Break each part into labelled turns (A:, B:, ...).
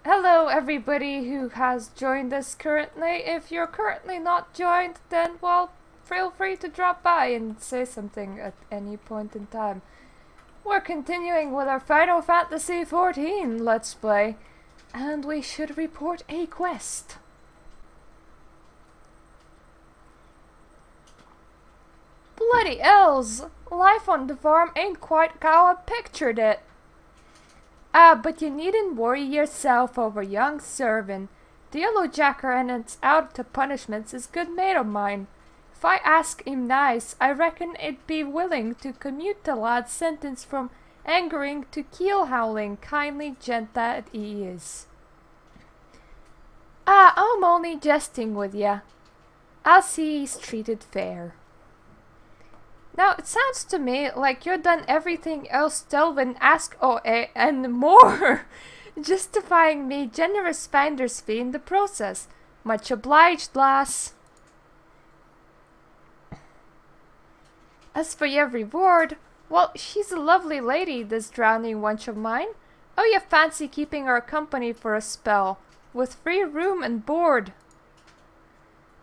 A: Hello everybody who has joined us currently. If you're currently not joined, then well, feel free to drop by and say something at any point in time. We're continuing with our Final Fantasy XIV Let's Play, and we should report a quest. Bloody elves! Life on the farm ain't quite how I pictured it. But you needn't worry yourself over young Servin. The yellow jacker and its out to punishments is good mate of mine. If I ask him nice, I reckon it'd be willing to commute the lad's sentence from angering to keel howling, kindly gent that he is. I'm only jesting with ya. I'll see he's treated fair. Now, it sounds to me like you've done everything else Delvin asked and more, justifying me generous finder's fee in the process. Much obliged, lass. As for your reward, well, she's a lovely lady, this drowning wench of mine. Oh, you fancy keeping her company for a spell, with free room and board.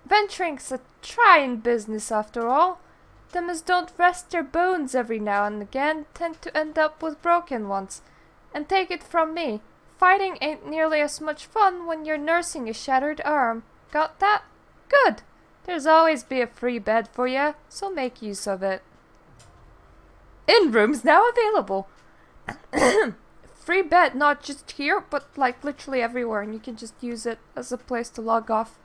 A: Venturing's a trying business after all. Them as don't rest their bones every now and again tend to end up with broken ones. And take it from me, fighting ain't nearly as much fun when you're nursing a shattered arm. Got that? Good! There's always be a free bed for ya, so make use of it. In rooms now available! Free bed, not just here, but like literally everywhere, and you can just use it as a place to log off.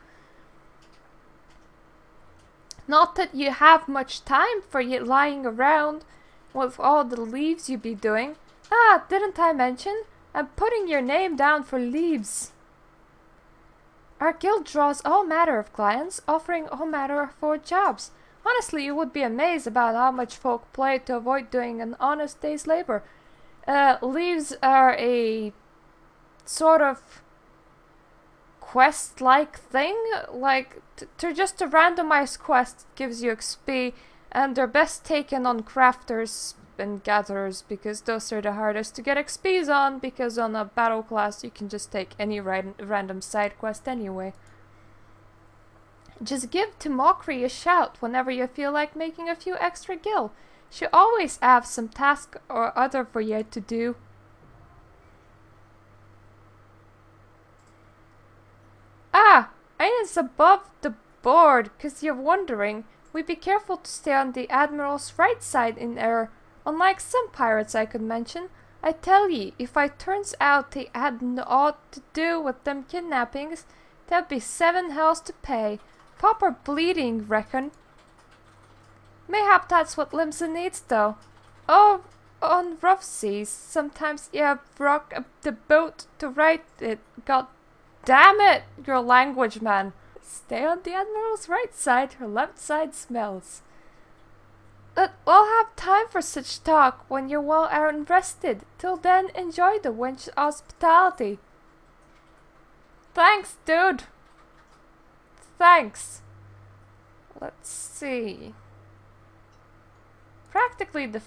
A: Not that you have much time for you lying around with all the leaves you be doing. Didn't I mention? I'm putting your name down for leaves. Our guild draws all manner of clients, offering all manner for jobs. Honestly, you would be amazed about how much folk play to avoid doing an honest day's labor. Leaves are a sort of quest-like thing, like they're just a randomized quest that gives you XP, and they're best taken on crafters and gatherers because those are the hardest to get XPs on, because on a battle class you can just take any random side quest anyway. Just give to Mockery a shout whenever you feel like making a few extra gil. She always have some task or other for you to do. It's above the board, cause you're wondering. We be careful to stay on the Admiral's right side in error. Unlike some pirates I could mention, I tell ye, if I turns out they had naught to do with them kidnappings, there'd be 7 hells to pay. Proper bleeding, reckon. Mayhap that's what Limsa needs, though. Oh, on rough seas, sometimes you have rock up the boat to right it. God damn it, your language, man. Stay on the Admiral's right side, her left side smells. But we'll have time for such talk when you're well out and rested. Till then, enjoy the wench's hospitality. Thanks, dude. Thanks. Let's see. Practically the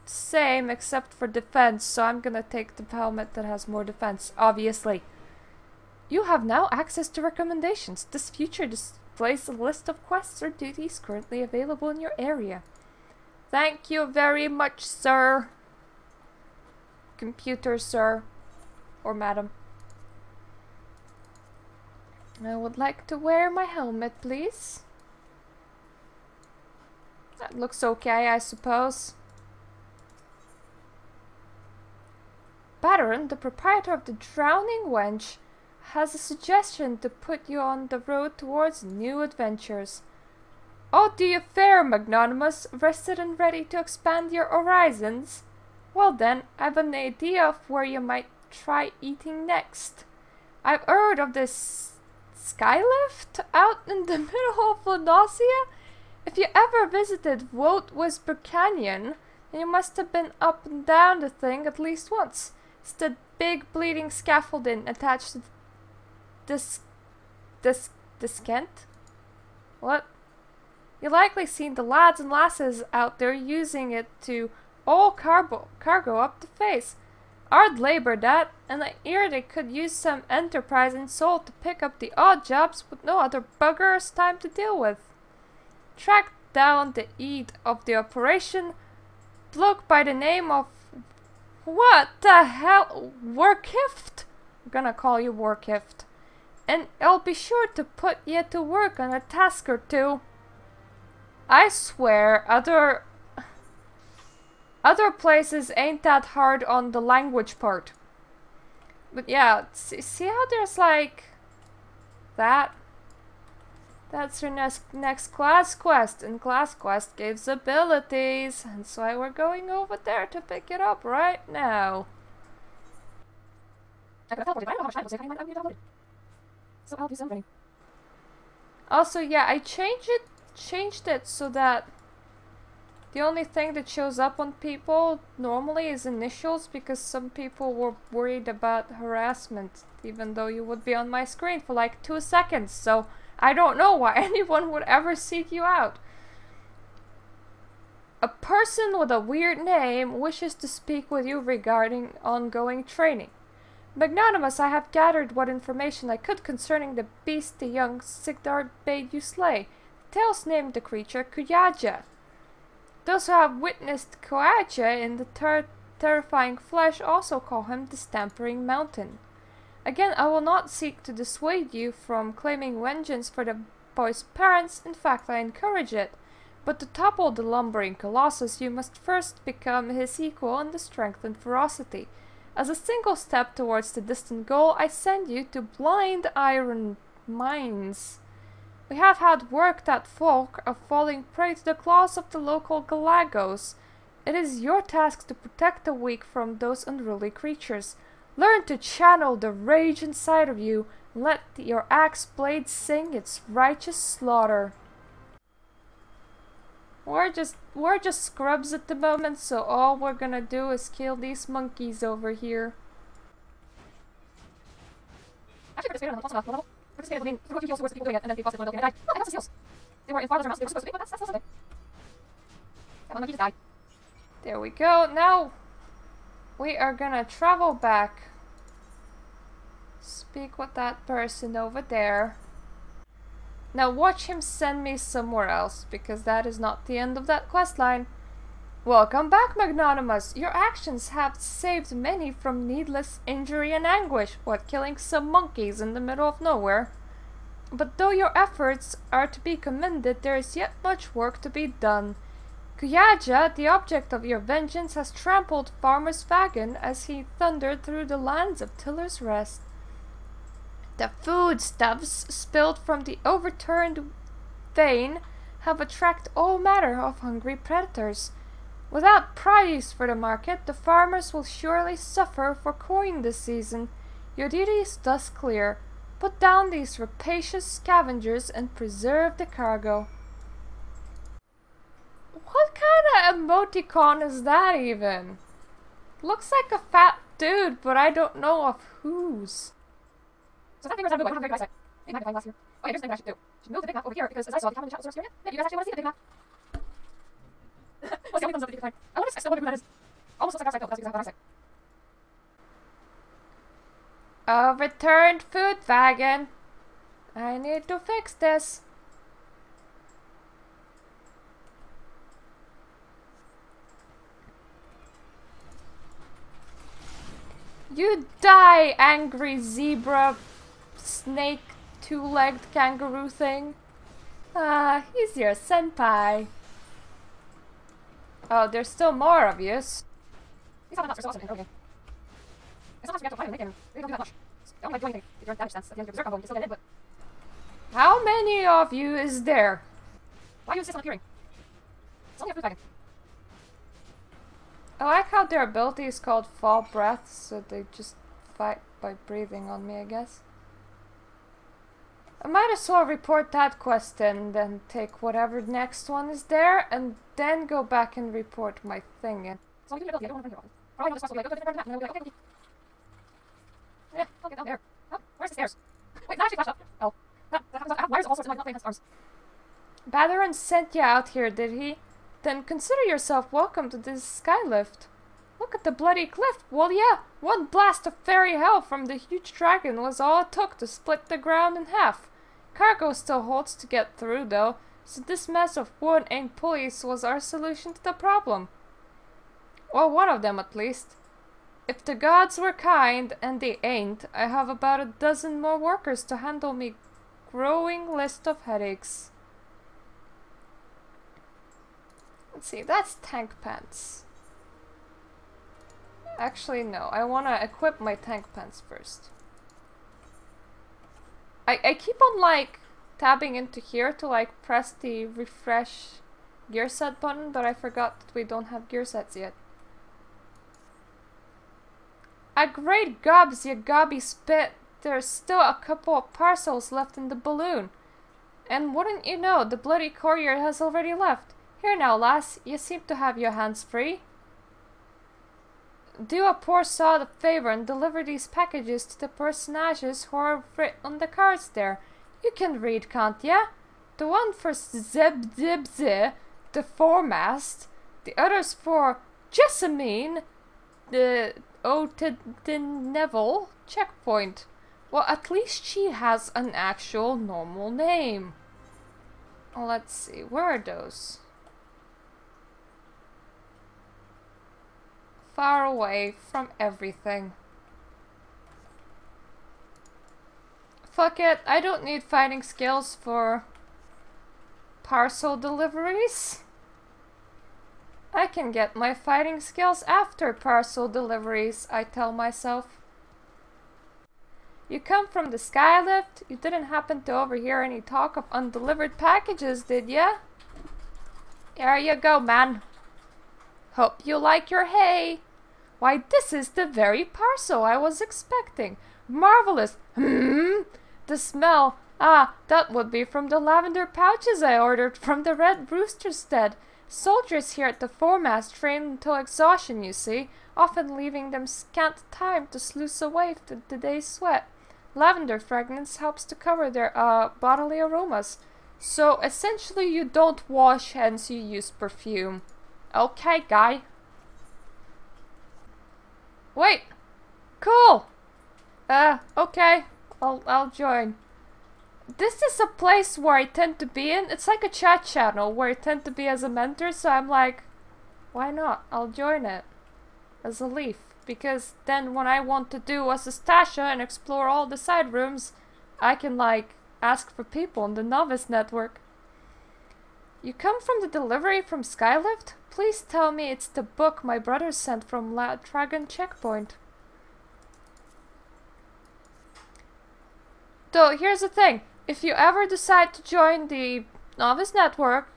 A: same except for defense, so I'm gonna take the helmet that has more defense, obviously. You have now access to recommendations. This feature displays a list of quests or duties currently available in your area. Thank you very much, sir. Computer, sir. Or madam. I would like to wear my helmet, please. That looks okay, I suppose. Baron, the proprietor of the Drowning Wench, has a suggestion to put you on the road towards new adventures. Oh, do you fare, magnanimous, rested and ready to expand your horizons? Well then, I've an idea of where you might try eating next. I've heard of this skylift out in the middle of La Noscea. If you ever visited Woad Whisper Canyon, then you must have been up and down the thing at least once. It's the big bleeding scaffolding attached to Descent? What? You likely seen the lads and lasses out there using it to all cargo up the face. Hard labor that, and I hear they could use some enterprise and soul to pick up the odd jobs with no other buggers time to deal with. Track down the head of the operation, bloke by the name of... What the hell? Warkift? I'm gonna call you Warkift. And I'll be sure to put you to work on a task or two. I swear, other places ain't that hard on the language part. But yeah, see how there's like that? That's your next class quest, and class quest gives abilities, and so we're going over there to pick it up right now. I could have teleported, but I don't know how much time it will take. I might so I'll do something. Also, yeah, I changed it so that the only thing that shows up on people normally is initials, because some people were worried about harassment, even though you would be on my screen for like 2 seconds, so I don't know why anyone would ever seek you out. A person with a weird name wishes to speak with you regarding ongoing training. Magnanimous, I have gathered what information I could concerning the beast the young Sigdar bade you slay. Tales named the creature Kuyaja. Those who have witnessed Kuyaja in the terrifying flesh also call him the Stampering Mountain. Again, I will not seek to dissuade you from claiming vengeance for the boy's parents. In fact, I encourage it. But to topple the lumbering colossus, you must first become his equal in the strength and ferocity. As a single step towards the distant goal, I send you to Blind Iron Mines. We have had work that folk are falling prey to the claws of the local Galagos. It is your task to protect the weak from those unruly creatures. Learn to channel the rage inside of you, and let your axe blade sing its righteous slaughter. We're just scrubs at the moment, so all we're gonna do is kill these monkeys over here. Actually, participated on the level. Participated with a few heals towards the people doing it, and then they busted one building and I died. Oh, I got some heals. They were in far lesser amounts than they were supposed to be, but that's something. That one monkey just died. There we go. Now we are gonna travel back. Speak with that person over there. Now watch him send me somewhere else, because that is not the end of that questline. Welcome back, Magnanimous. Your actions have saved many from needless injury and anguish, what, killing some monkeys in the middle of nowhere. But though your efforts are to be commended, there is yet much work to be done. Kuyaja, the object of your vengeance, has trampled Farmer Svagan as he thundered through the lands of Tiller's Rest. The foodstuffs spilled from the overturned vein have attracted all manner of hungry predators. Without produce for the market, the farmers will surely suffer for coin this season. Your duty is thus clear. Put down these rapacious scavengers and preserve the cargo. What kind of emoticon is that even? Looks like a fat dude, but I don't know of whose. So that thing was not moving. I don't have a very good eyesight. Maybe magnifying glass here. Oh yeah, here's the thing I should do. I should move the big map over here, because as I saw the comment in the chat was here. Maybe you guys actually want to see the big map. What's the only thumbs up that you can find? I still wonder who that is. Almost looks like outside though, but that's because I have eyesight. Overturned food wagon. I need to fix this. You die, angry zebra, snake, two-legged kangaroo thing. Ah, he's your senpai. Oh, there's still more of yous. These are not so awesome in early game. Sometimes we have to find them, and they don't do that much. They don't like do anything. If you're in damage stance at the end of your berserk combo, you can still get in, but... How many of you is there? Why do you insist on appearing? It's only a food wagon. I like how their ability is called Fall Breath, so they just fight by breathing on me, I guess. I might as well report that quest and then take whatever next one is there, and then go back and report my thing. And so I don't want to bring probably this quest will be like, go to the map, and then we'll be like, okay, yeah, I'll get down there. Oh, where's the stairs? Wait, that actually flashed up. Oh, that happens. Why is all sorts of like not playing arms? Badaron sent you out here, did he? Then consider yourself welcome to this skylift. Look at the bloody cliff. Well, yeah, One blast of fairy hell from the huge dragon was all it took to split the ground in half. Cargo still holds to get through though, so this mess of wood and pulleys was our solution to the problem. Well, one of them at least. If the gods were kind, and they ain't, I have about a dozen more workers to handle me growing list of headaches. Let's see, that's tank pants. Actually, no, I want to equip my tank pants first. I keep on, like, tabbing into here to, like, press the refresh gear set button, but I forgot that we don't have gear sets yet. A great gobs, you gobby spit! There's still a couple of parcels left in the balloon. And wouldn't you know, the bloody courier has already left. Here now, lass, you seem to have your hands free. Do a poor sod a favor and deliver these packages to the personages who are written on the cards there. You can read, can't ya? The one for Zeb Zib Ze, the foremast, the others for Jessamine, the Neville checkpoint. Well, at least she has an actual normal name. Let's see, where are those? Far away from everything. Fuck it, I don't need fighting skills for parcel deliveries. I can get my fighting skills after parcel deliveries, I tell myself. You come from the skylift? You didn't happen to overhear any talk of undelivered packages, did ya? There you go, man. Hope you like your hay. Why, this is the very parcel I was expecting. Marvelous. The smell. Ah, that would be from the lavender pouches I ordered from the Red Rooster's stead. Soldiers here at the foremast train until exhaustion, you see, often leaving them scant time to sluice away the day's sweat. Lavender fragrance helps to cover their bodily aromas. So essentially you don't wash, hence you use perfume. Okay, guy. Wait! Cool! Okay. I'll join. This is a place where I tend to be in. It's like a chat channel where I tend to be as a mentor, so I'm like, why not? I'll join it. As a leaf. Because then when I want to do as a Stasha and explore all the side rooms, I can, like, ask for people on the novice network. You come from the delivery from Skylift? Please tell me it's the book my brother sent from Dragon Checkpoint. Though, here's the thing. If you ever decide to join the novice network,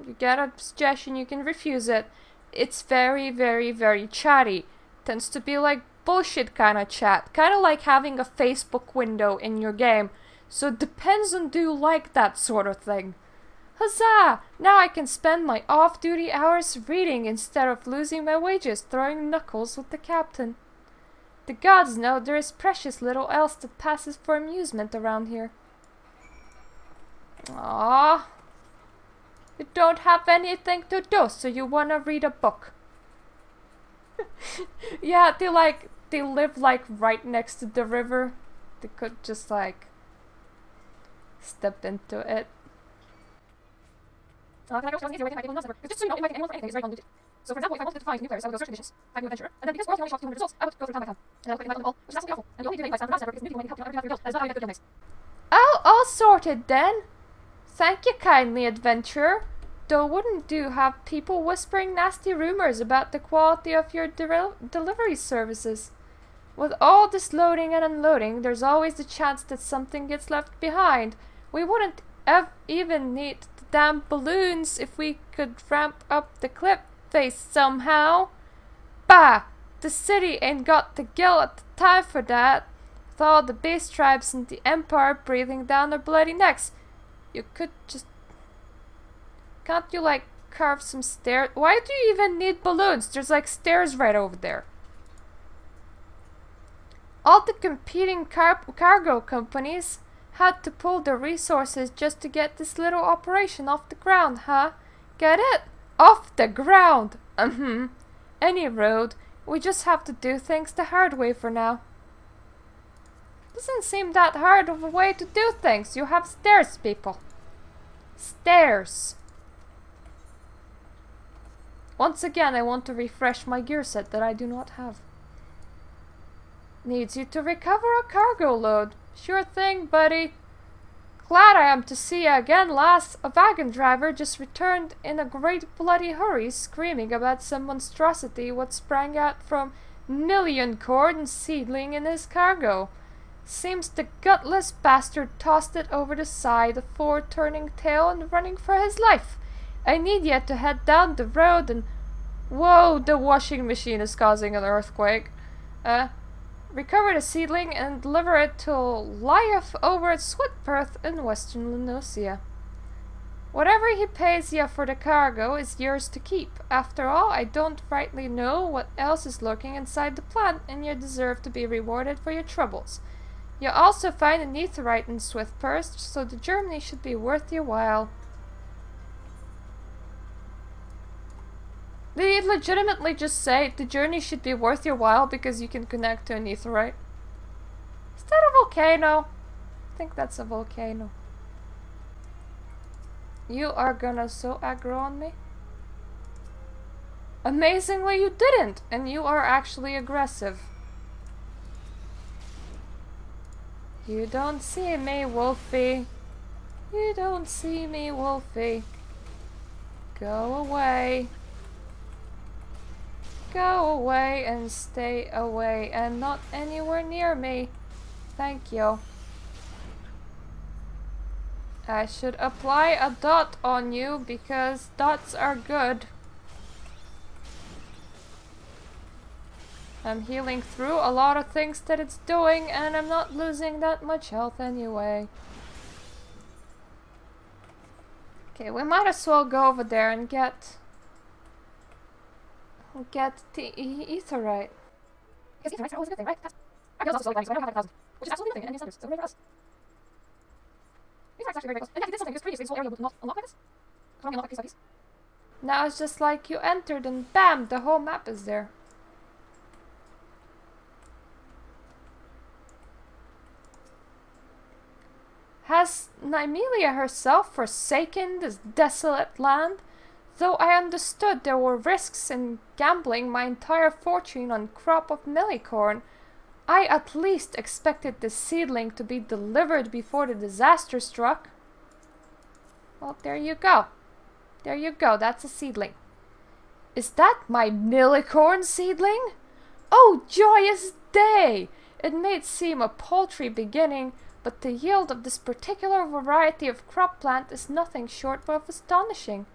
A: you get a suggestion, you can refuse it. It's very, very, very chatty. Tends to be like bullshit kind of chat. Kind of like having a Facebook window in your game. So it depends on do you like that sort of thing. Huzzah! Now I can spend my off-duty hours reading instead of losing my wages throwing knuckles with the captain. The gods know there is precious little else that passes for amusement around here. Aww. You don't have anything to do, so you wanna read a book. Yeah, they live like right next to the river. They could just like step into it. Can I go to easier way to invite people in the network? Because just so you know, inviting anyone for anything is very convoluted. So for example, if I wanted to find new players, I would go search conditions, find new adventurer, and then because World can only shop 200 results, I would go through town by town. And I would invite them all, which is absolutely awful. And you only do the invites on the browser because new people might help you out every build. That is not how you get good game nice. Oh, all sorted then. Thank you kindly, adventurer. Though wouldn't do have people whispering nasty rumors about the quality of your delivery services. With all this loading and unloading, there's always the chance that something gets left behind. We wouldn't even need the damn balloons if we could ramp up the clip face somehow. Bah! The city ain't got the gil at the time for that. With all the base tribes and the empire breathing down their bloody necks. You could just... Can't you, like, carve some stairs? Why do you even need balloons? There's, like, stairs right over there. All the competing cargo companies had to pull their resources just to get this little operation off the ground, huh? Get it? Off the ground! Any road. We just have to do things the hard way for now. Doesn't seem that hard of a way to do things. You have stairs, people. Stairs. Once again, I want to refresh my gear set that I do not have. Needs you to recover a cargo load. Sure thing, buddy. Glad I am to see you again, lass. A wagon driver just returned in a great bloody hurry, screaming about some monstrosity what sprang out from millioncorn seedling in his cargo. Seems the gutless bastard tossed it over the side afore turning tail and running for his life. I need you to head down the road and... Whoa, the washing machine is causing an earthquake. Recover the seedling and deliver it to Life over at Swiftperch in Western La Noscea. Whatever he pays you for the cargo is yours to keep. After all, I don't rightly know what else is lurking inside the plant, and you deserve to be rewarded for your troubles. You'll also find an aetherite in Swiftperch, so the journey should be worth your while. Did he legitimately just say the journey should be worth your while because you can connect to an aetherite? Is that a volcano? I think that's a volcano. You are gonna so aggro on me? Amazingly, you didn't, and you are actually aggressive. You don't see me, Wolfie. You don't see me, Wolfie. Go away. Go away and stay away and not anywhere near me. Thank you. I should apply a dot on you because dots are good. I'm healing through a lot of things that it's doing and I'm not losing that much health anyway. Okay, we might as well go over there and get the aetherite. Because aetherites are always a good thing, right? I can also slowly so I don't have 1,000. Which is absolutely nothing in any standards, so great for us. Aetherites actually very close. In fact, he did something because previously this whole area would not unlock like this. Can only unlock piece by piece. Now it's just like you entered and bam, the whole map is there. Has Nymelia herself forsaken this desolate land? Though I understood there were risks in gambling my entire fortune on crop of millioncorn, I at least expected the seedling to be delivered before the disaster struck. Well, there you go. There you go, that's a seedling. Is that my millioncorn seedling? Oh, joyous day! It may seem a paltry beginning, but the yield of this particular variety of crop plant is nothing short of astonishing.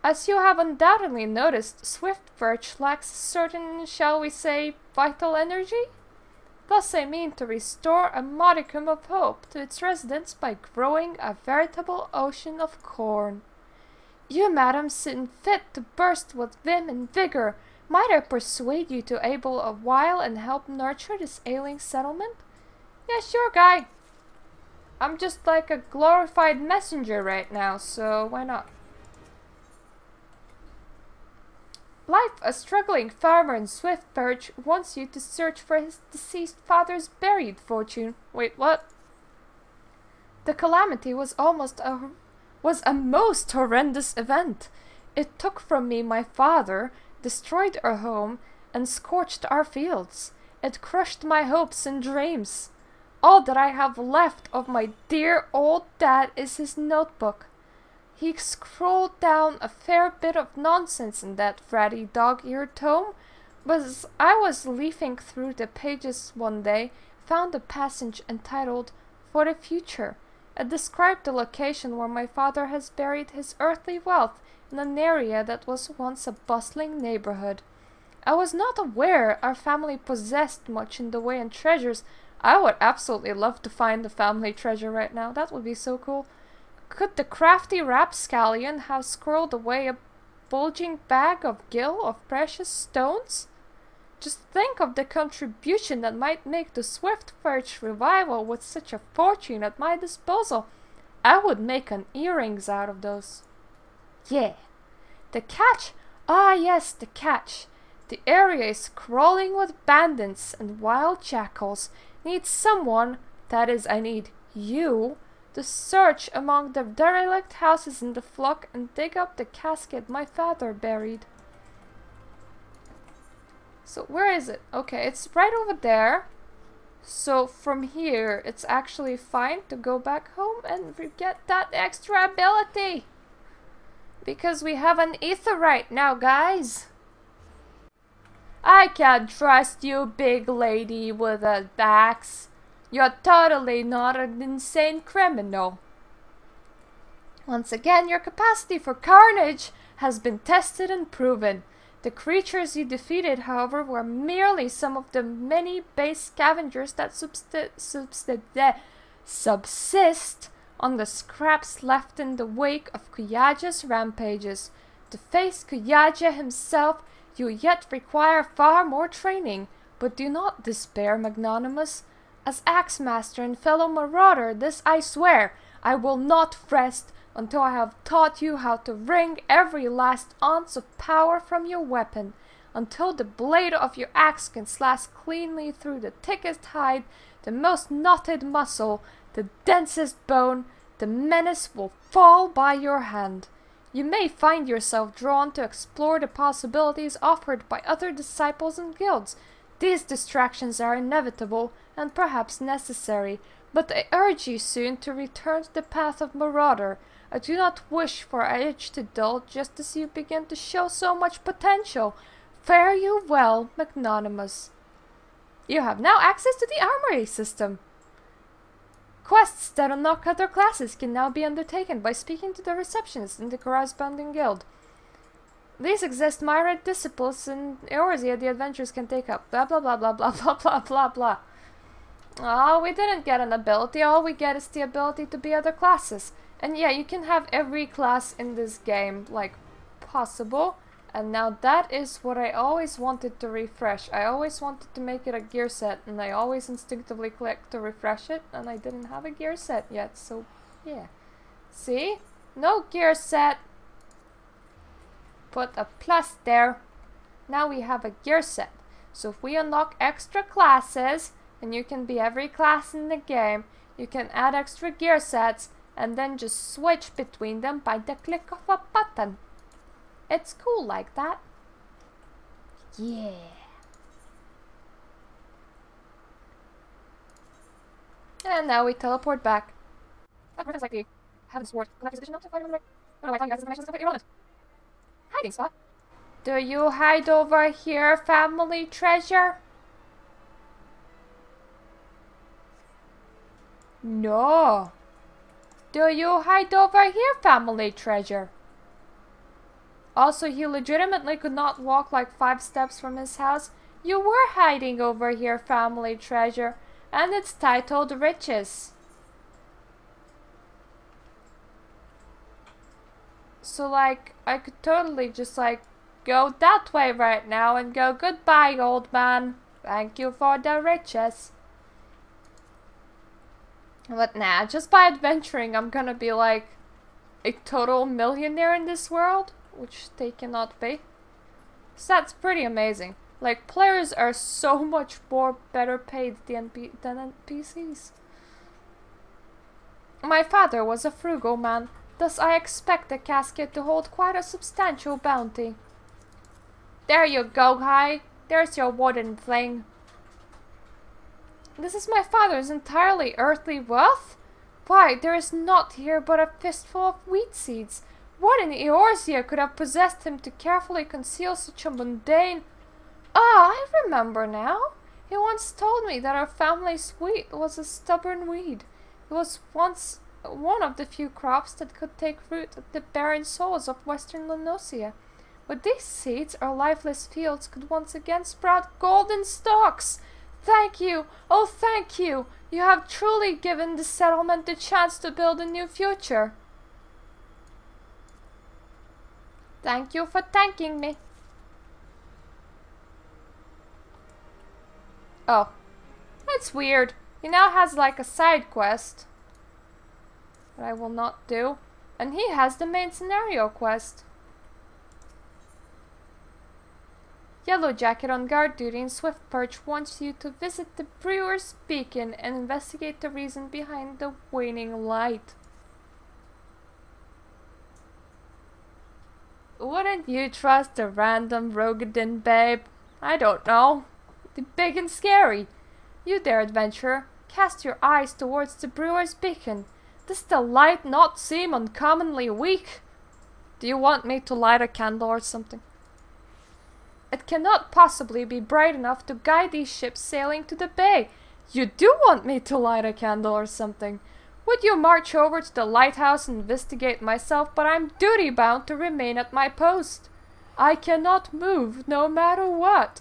A: As you have undoubtedly noticed, Swiftperch lacks a certain, shall we say, vital energy? Thus I mean to restore a modicum of hope to its residents by growing a veritable ocean of corn. You, madam, seem fit to burst with vim and vigor. Might I persuade you to able a while and help nurture this ailing settlement? Yeah, sure, guy. I'm just like a glorified messenger right now, so why not? Life, a struggling farmer in Swiftperch, wants you to search for his deceased father's buried fortune. Wait, what? The calamity was a most horrendous event. It took from me my father, destroyed our home, and scorched our fields. It crushed my hopes and dreams. All that I have left of my dear old dad is his notebook. He scrolled down a fair bit of nonsense in that ratty dog-eared tome, but as I was leafing through the pages one day, found a passage entitled For the Future. It described the location where my father has buried his earthly wealth in an area that was once a bustling neighborhood. I was not aware our family possessed much in the way of treasures. I would absolutely love to find the family treasure right now. That would be so cool. Could the crafty rapscallion have squirreled away a bulging bag of gill of precious stones? Just think of the contribution that might make the Swiftperch revival with such a fortune at my disposal. I would make an earrings out of those. Yeah. The catch? Ah yes, the catch. The area is crawling with bandits and wild jackals. Need someone, that is, I need you, to search among the derelict houses in the flock and dig up the casket my father buried. So where is it? Okay, it's right over there. So from here, it's actually fine to go back home and get that extra ability. Because we have an aetheryte now, guys. I can't trust you, big lady with a axe. You're totally not an insane criminal. Once again, your capacity for carnage has been tested and proven. The creatures you defeated, however, were merely some of the many base scavengers that subsist on the scraps left in the wake of Kuyaja's rampages. To face Kuyaja himself, you yet require far more training, but do not despair, Magnanimous. As Axemaster and fellow marauder, this I swear, I will not rest until I have taught you how to wring every last ounce of power from your weapon, until the blade of your axe can slash cleanly through the thickest hide, the most knotted muscle, the densest bone. The menace will fall by your hand. You may find yourself drawn to explore the possibilities offered by other disciples and guilds. These distractions are inevitable and perhaps necessary, but I urge you soon to return to the path of Marauder. I do not wish for our age to dull just as you begin to show so much potential. Fare you well, Magnanimous. You have now access to the ARMOURY system. Quests that unlock other classes can now be undertaken by speaking to the receptionist in the corresponding guild. These exist myriad disciples in Eorzea the adventurers can take up. Blah blah blah blah blah blah blah blah blah. Oh, we didn't get an ability. All we get is the ability to be other classes. And yeah, you can have every class in this game, like, possible. And now that is what I always wanted to refresh. I always wanted to make it a gear set, and I always instinctively clicked to refresh it, and I didn't have a gear set yet, so yeah. See? No gear set. Put a plus there. Now we have a gear set. So if we unlock extra classes, and you can be every class in the game, you can add extra gear sets, and then just switch between them by the click of a button. It's cool like that. Yeah. And now we teleport back. That reference like the Heaven's Sword. Collector's edition, not to find right. I don't know why I tell you guys this information is completely irrelevant. Hiding spot. Do you hide over here, family treasure? No. Do you hide over here, family treasure? Also, he legitimately could not walk like 5 steps from his house. You were hiding over here, family treasure, and it's titled Riches. So, like, I could totally just, like, go that way right now and go, goodbye, old man. Thank you for the riches. But nah, just by adventuring, I'm gonna be, like, a total millionaire in this world. Which they cannot be. So that's pretty amazing. Like, players are so much more better paid than NPCs. My father was a frugal man, thus I expect the casket to hold quite a substantial bounty. There you go, Hai. There's your wooden thing. This is my father's entirely earthly wealth? Why, there is naught here but a fistful of wheat seeds. What in Eorzea could have possessed him to carefully conceal such a mundane... Ah, I remember now. He once told me that our family's wheat was a stubborn weed. It was once one of the few crops that could take root at the barren soils of Western La Noscea. With these seeds, our lifeless fields could once again sprout golden stalks. Thank you! Oh, thank you! You have truly given the settlement the chance to build a new future. Thank you for thanking me. Oh. That's weird. He now has like a side quest. That I will not do. And he has the main scenario quest. Yellow Jacket on guard duty in Swiftperch wants you to visit the Brewer's Beacon and investigate the reason behind the waning light. Wouldn't you trust a random Rogadin babe? I don't know. The big and scary. You there, adventurer. Cast your eyes towards the Brewer's Beacon. Does the light not seem uncommonly weak? Do you want me to light a candle or something? It cannot possibly be bright enough to guide these ships sailing to the bay. You do want me to light a candle or something. Would you march over to the lighthouse and investigate myself, but I'm duty-bound to remain at my post. I cannot move, no matter what.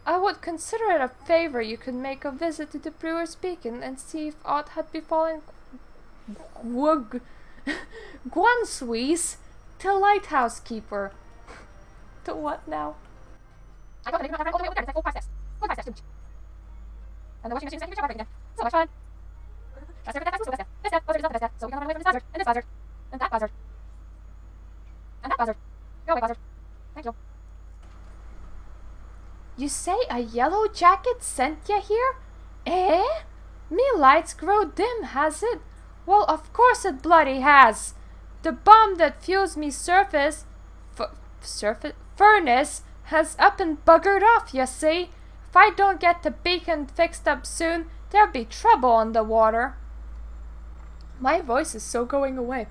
A: I would consider it a favor you could make a visit to the Brewer's Beacon and see if aught had befallen Khanswys, the lighthouse keeper. To what now? I got the all the way over there. It's like 4 5 steps. 4 5 steps. And the washing machine is making again. So much fun. That's everything. That's this step. Buzzard is not the best step. So we can run away from this buzzard. And this buzzard. And that buzzard. And that buzzard. Go away, buzzard. Thank you. You say a Yellow Jacket sent ya here? Eh? Me lights grow dim, has it? Well, of course it bloody has. The bomb that fuels me furnace has up and buggered off, you see. If I don't get the beacon fixed up soon, there'll be trouble on the water. My voice is so going away.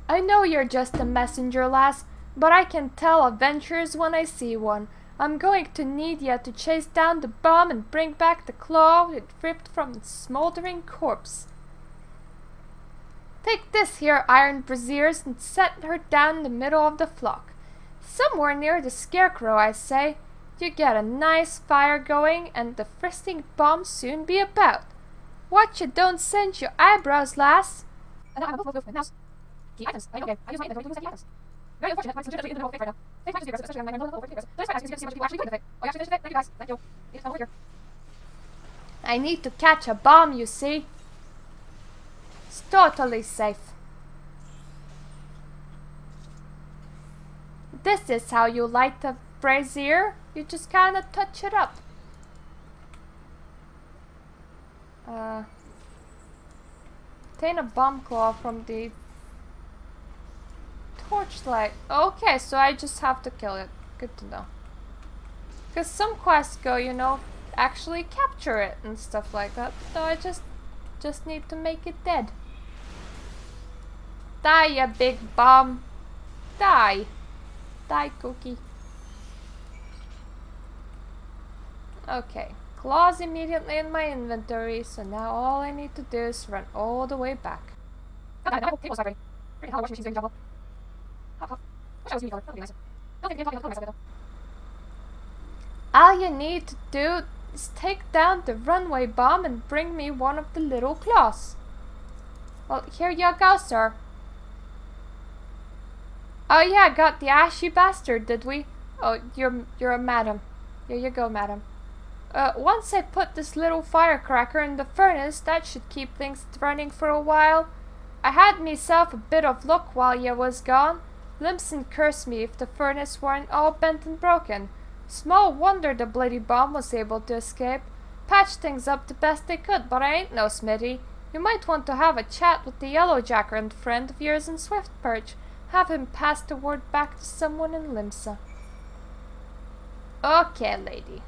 A: I know you're just a messenger, lass, but I can tell adventures when I see one. I'm going to need ya to chase down the bomb and bring back the claw it ripped from its smoldering corpse. Take this here, Iron Braziers, and set her down in the middle of the flock. Somewhere near the scarecrow, I say. You get a nice fire going, and the fristing bomb soon be about. Watch you don't singe your eyebrows, lass. And now I'm a mouse. Key items. Okay. I use my inventory to use the items. Very unfortunate, but it's legitimately in the middle of fate right now. Thanks for especially when I'm in the middle of fate. There's my asking you to see how much people actually do in the fate. Oh, you actually finished it? Thank you guys. Thank you. It's over here. I need to catch a bomb, you see. It's totally safe. This is how you light a brazier. You just kind of touch it up. Obtain a bomb claw from the torchlight. Okay, so I just have to kill it. Good to know. Because some quests go, you know, actually capture it and stuff like that. So I just need to make it dead. Die, you big bomb. Die. Die, Cookie. Okay. Claws immediately in my inventory, so now all I need to do is run all the way back. All you need to do is take down the runway bomb and bring me one of the little claws. Well, here you go, sir. Oh yeah, got the ashy bastard, did we? Oh, you're a madam. Here you go, madam. Once I put this little firecracker in the furnace, that should keep things running for a while. I had myself a bit of luck while you was gone. Limson cursed me if the furnace weren't all bent and broken. Small wonder the bloody bomb was able to escape. Patched things up the best they could, but I ain't no smithy. You might want to have a chat with the Yellow Jacker and friend of yours in Swiftperch. Have him pass the word back to someone in Limsa. Okay, lady.